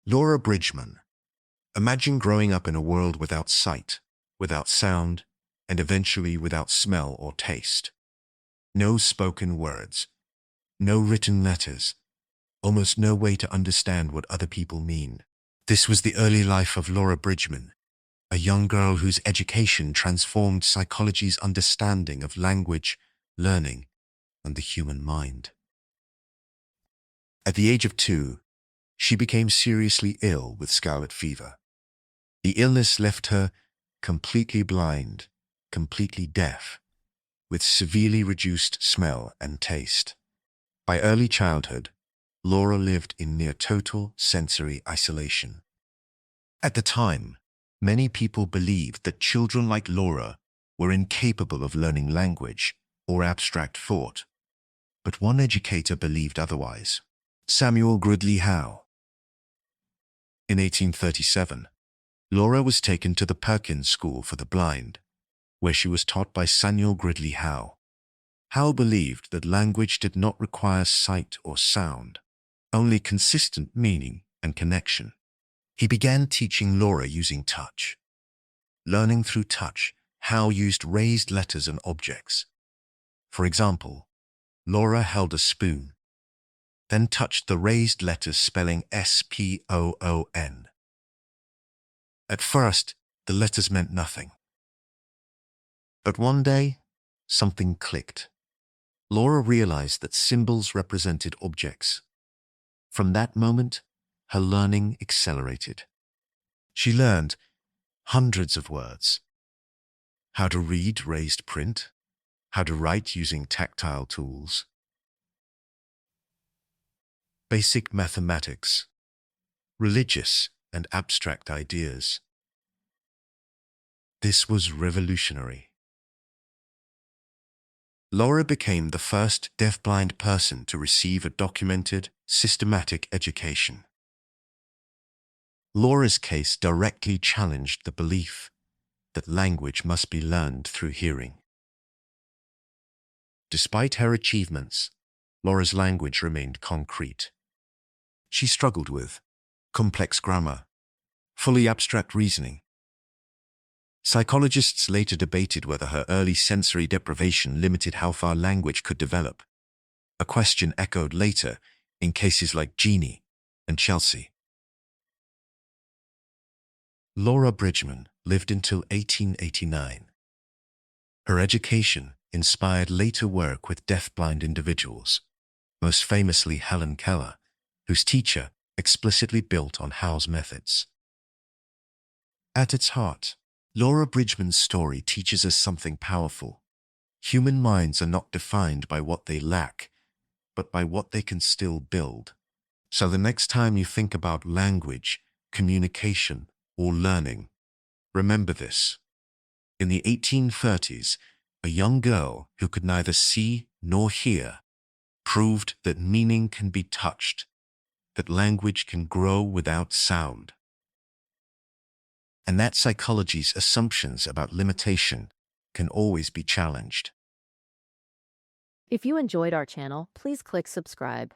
Laura Bridgman. Imagine growing up in a world without sight, without sound, and eventually without smell or taste. No spoken words, no written letters, almost no way to understand what other people mean. This was the early life of Laura Bridgman, a young girl whose education transformed psychology's understanding of language, learning, and the human mind. At the age of 2, she became seriously ill with scarlet fever. The illness left her completely blind, completely deaf, with severely reduced smell and taste. By early childhood, Laura lived in near total sensory isolation. At the time, many people believed that children like Laura were incapable of learning language or abstract thought, but one educator believed otherwise. Samuel Gridley Howe. In 1837, Laura was taken to the Perkins School for the Blind, where she was taught by Samuel Gridley Howe. Howe believed that language did not require sight or sound, only consistent meaning and connection. He began teaching Laura using touch. Learning through touch, Howe used raised letters and objects. For example, Laura held a spoon, then touched the raised letters spelling S-P-O-O-N. At first, the letters meant nothing. But one day, something clicked. Laura realized that symbols represented objects. From that moment, her learning accelerated. She learned hundreds of words. How to read raised print, how to write using tactile tools, basic mathematics, religious and abstract ideas. This was revolutionary. Laura became the first deafblind person to receive a documented, systematic education. Laura's case directly challenged the belief that language must be learned through hearing. Despite her achievements, Laura's language remained concrete. She struggled with complex grammar, fully abstract reasoning. Psychologists later debated whether her early sensory deprivation limited how far language could develop, a question echoed later in cases like Jeannie and Chelsea. Laura Bridgman lived until 1889. Her education inspired later work with deafblind individuals, most famously Helen Keller, whose teacher explicitly built on Howe's methods. At its heart, Laura Bridgman's story teaches us something powerful. Human minds are not defined by what they lack, but by what they can still build. So the next time you think about language, communication, or learning, remember this. In the 1830s, a young girl who could neither see nor hear proved that meaning can be touched, that language can grow without sound, and that psychology's assumptions about limitation can always be challenged. If you enjoyed our channel, please click subscribe.